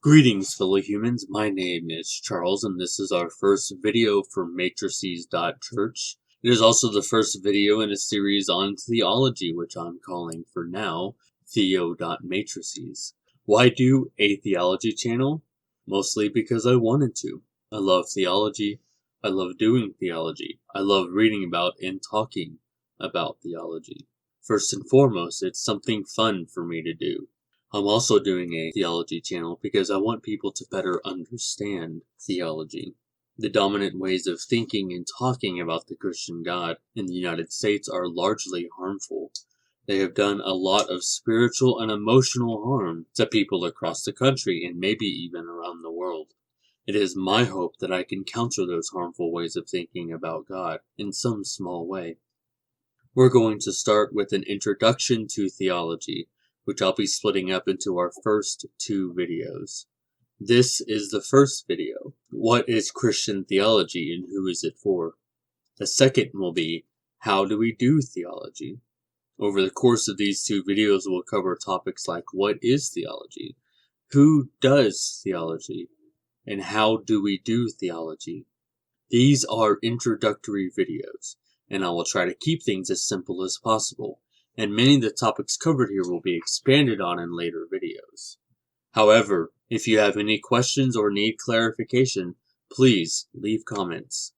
Greetings, fellow humans. My name is Charles, and this is our first video for Matrices.Church. It is also the first video in a series on theology, which I'm calling for now Theo.Matrices. Why do a theology channel? Mostly because I wanted to. I love theology. I love doing theology. I love reading about and talking about theology. First and foremost, it's something fun for me to do. I'm also doing a theology channel because I want people to better understand theology. The dominant ways of thinking and talking about the Christian God in the United States are largely harmful. They have done a lot of spiritual and emotional harm to people across the country and maybe even around the world. It is my hope that I can counter those harmful ways of thinking about God in some small way. We're going to start with an introduction to theology, which I'll be splitting up into our first two videos. This is the first video. What is Christian theology and who is it for? The second will be, how do we do theology? Over the course of these two videos, we'll cover topics like what is theology, who does theology, and how do we do theology. These are introductory videos, and I will try to keep things as simple as possible, and many of the topics covered here will be expanded on in later videos. However, if you have any questions or need clarification, please leave comments.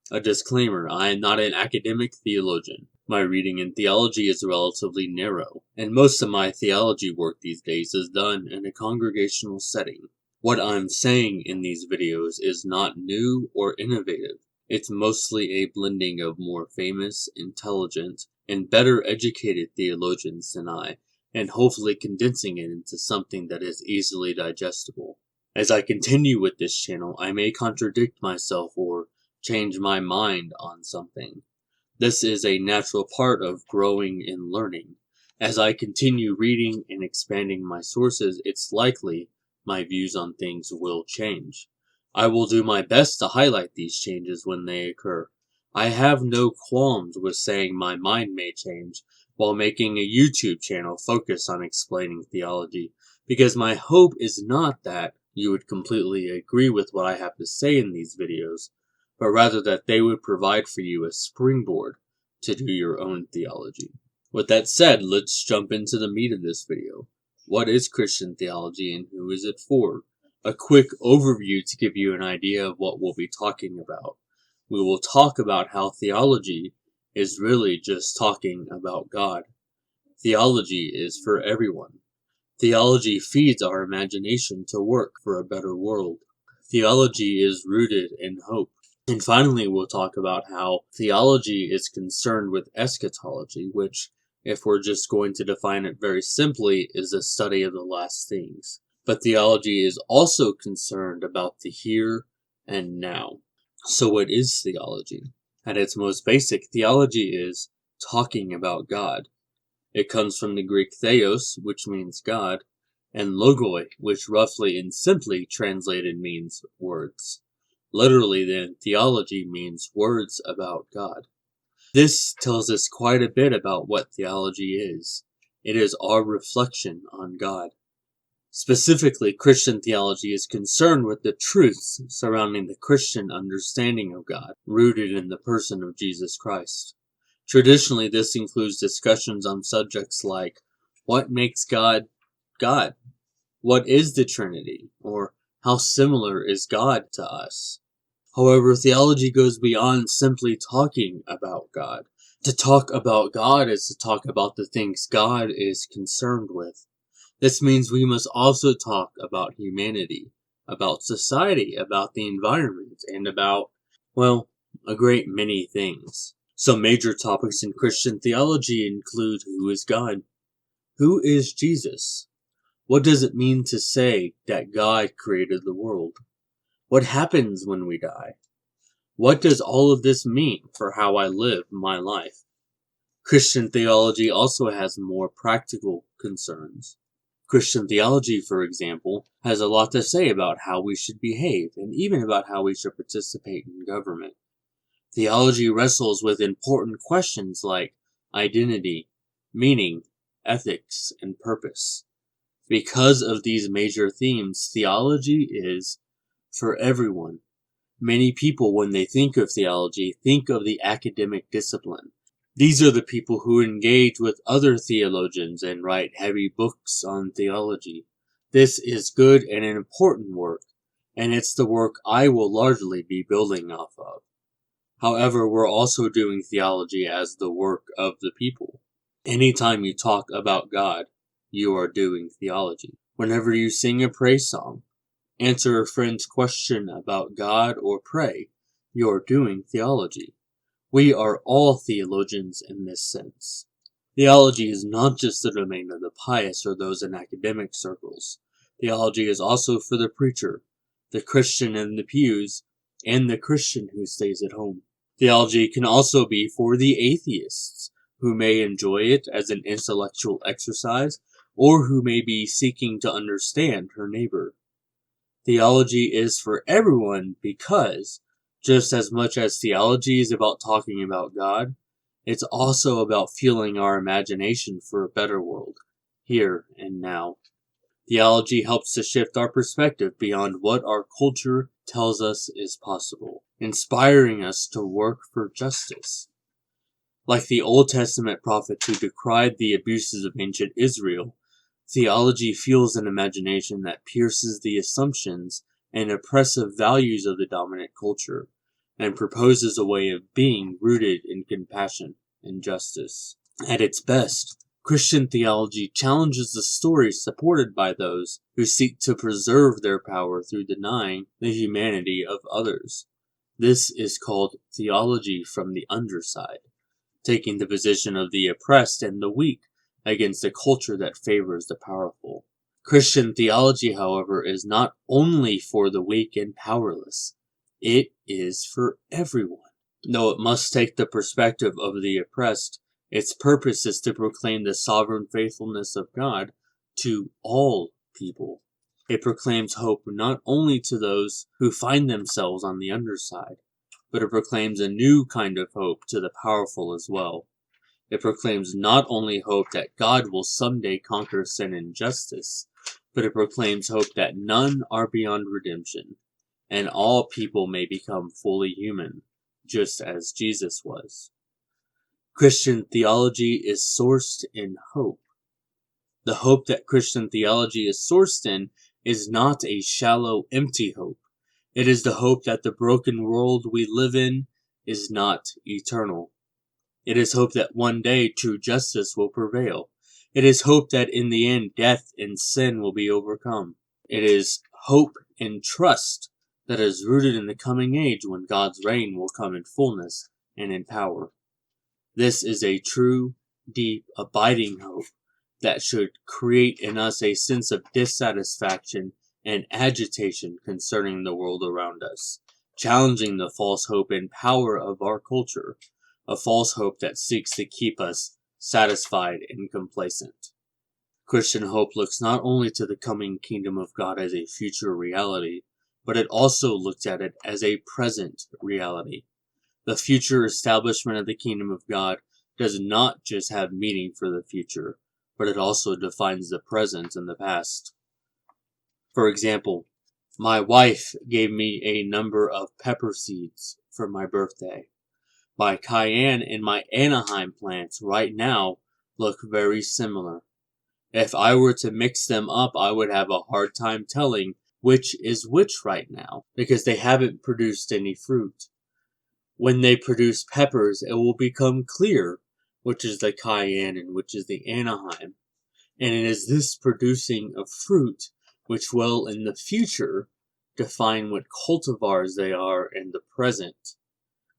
A disclaimer, I am not an academic theologian. My reading in theology is relatively narrow, and most of my theology work these days is done in a congregational setting. What I'm saying in these videos is not new or innovative. It's mostly a blending of more famous, intelligent, and better educated theologians than I, and hopefully condensing it into something that is easily digestible. As I continue with this channel, I may contradict myself or change my mind on something. This is a natural part of growing and learning. As I continue reading and expanding my sources, it's likely my views on things will change. I will do my best to highlight these changes when they occur. I have no qualms with saying my mind may change while making a YouTube channel focused on explaining theology, because my hope is not that you would completely agree with what I have to say in these videos, but rather that they would provide for you a springboard to do your own theology. With that said, let's jump into the meat of this video. What is Christian theology and who is it for? A quick overview to give you an idea of what we'll be talking about. We will talk about how theology is really just talking about God. Theology is for everyone. Theology feeds our imagination to work for a better world. Theology is rooted in hope. And finally, we'll talk about how theology is concerned with eschatology, which, if we're just going to define it very simply, is a study of the last things. But theology is also concerned about the here and now. So what is theology? At its most basic, theology is talking about God. It comes from the Greek theos, which means God, and logoi, which roughly and simply translated means words. Literally, then, theology means words about God. This tells us quite a bit about what theology is. It is our reflection on God. Specifically, Christian theology is concerned with the truths surrounding the Christian understanding of God, rooted in the person of Jesus Christ. Traditionally, this includes discussions on subjects like, what makes God God? What is the Trinity? Or how similar is God to us? However, theology goes beyond simply talking about God. To talk about God is to talk about the things God is concerned with. This means we must also talk about humanity, about society, about the environment, and about, well, a great many things. Some major topics in Christian theology include who is God? Who is Jesus? What does it mean to say that God created the world? What happens when we die? What does all of this mean for how I live my life? Christian theology also has more practical concerns. Christian theology, for example, has a lot to say about how we should behave and even about how we should participate in government. Theology wrestles with important questions like identity, meaning, ethics, and purpose. Because of these major themes, theology is for everyone. Many people, when they think of theology, think of the academic discipline. These are the people who engage with other theologians and write heavy books on theology. This is good and an important work, and it's the work I will largely be building off of. However, we're also doing theology as the work of the people. Anytime you talk about God, you are doing theology. Whenever you sing a praise song, answer a friend's question about God, or pray, you're doing theology. We are all theologians in this sense. Theology is not just the domain of the pious or those in academic circles. Theology is also for the preacher, the Christian in the pews, and the Christian who stays at home. Theology can also be for the atheists, who may enjoy it as an intellectual exercise, or who may be seeking to understand her neighbor. Theology is for everyone because, just as much as theology is about talking about God, it's also about fueling our imagination for a better world, here and now. Theology helps to shift our perspective beyond what our culture tells us is possible, inspiring us to work for justice. Like the Old Testament prophets who decried the abuses of ancient Israel, theology fuels an imagination that pierces the assumptions and oppressive values of the dominant culture, and proposes a way of being rooted in compassion and justice. At its best, Christian theology challenges the stories supported by those who seek to preserve their power through denying the humanity of others. This is called theology from the underside, taking the position of the oppressed and the weak against a culture that favors the powerful. Christian theology, however, is not only for the weak and powerless. It is for everyone. Though it must take the perspective of the oppressed, its purpose is to proclaim the sovereign faithfulness of God to all people. It proclaims hope not only to those who find themselves on the underside, but it proclaims a new kind of hope to the powerful as well. It proclaims not only hope that God will someday conquer sin and injustice, but it proclaims hope that none are beyond redemption, and all people may become fully human, just as Jesus was. Christian theology is sourced in hope. The hope that Christian theology is sourced in is not a shallow, empty hope. It is the hope that the broken world we live in is not eternal. It is hope that one day true justice will prevail. It is hope that in the end death and sin will be overcome. It is hope and trust that is rooted in the coming age when God's reign will come in fullness and in power. This is a true, deep, abiding hope that should create in us a sense of dissatisfaction and agitation concerning the world around us, challenging the false hope and power of our culture, a false hope that seeks to keep us satisfied and complacent. Christian hope looks not only to the coming kingdom of God as a future reality, but it also looks at it as a present reality. The future establishment of the kingdom of God does not just have meaning for the future, but it also defines the present and the past. For example, my wife gave me a number of pepper seeds for my birthday. My cayenne and my Anaheim plants right now look very similar. If I were to mix them up, I would have a hard time telling which is which right now, because they haven't produced any fruit. When they produce peppers, it will become clear which is the cayenne and which is the Anaheim. And it is this producing of fruit which will in the future define what cultivars they are in the present,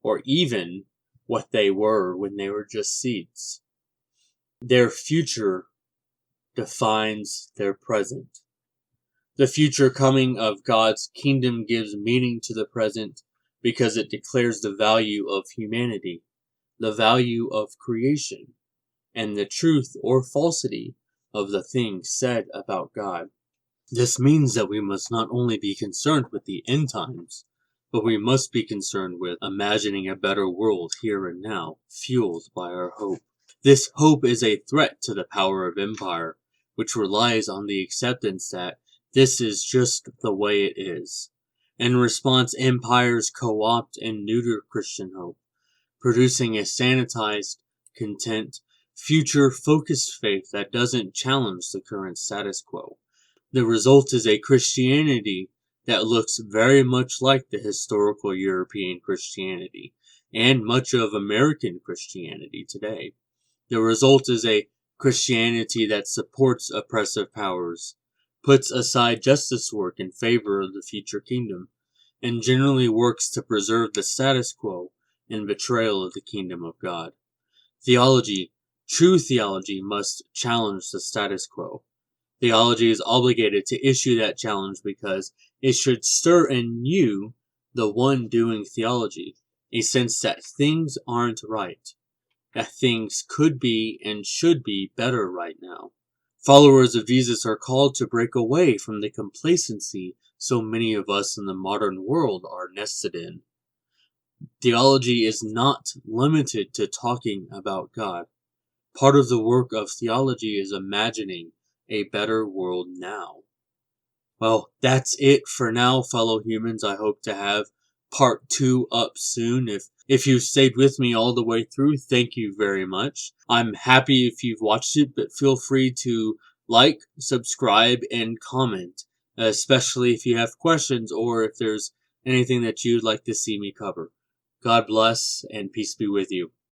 or even what they were when they were just seeds. Their future defines their present. The future coming of God's kingdom gives meaning to the present because it declares the value of humanity, the value of creation, and the truth or falsity of the things said about God. This means that we must not only be concerned with the end times, but we must be concerned with imagining a better world here and now, fueled by our hope. This hope is a threat to the power of empire, which relies on the acceptance that this is just the way it is. In response, empires co-opt and neuter Christian hope, producing a sanitized, content, future-focused faith that doesn't challenge the current status quo. The result is a Christianity that looks very much like the historical European Christianity, and much of American Christianity today. The result is a Christianity that supports oppressive powers, puts aside justice work in favor of the future kingdom, and generally works to preserve the status quo in betrayal of the kingdom of God. Theology, true theology, must challenge the status quo. Theology is obligated to issue that challenge because it should stir in you, the one doing theology, a sense that things aren't right, that things could be and should be better right now. Followers of Jesus are called to break away from the complacency so many of us in the modern world are nested in. Theology is not limited to talking about God. Part of the work of theology is imagining a better world now. Well, that's it for now, fellow humans. I hope to have part 2 up soon. If you stayed with me all the way through, thank you very much. I'm happy if you've watched it, but feel free to like, subscribe, and comment, especially if you have questions or if there's anything that you'd like to see me cover. God bless, and peace be with you.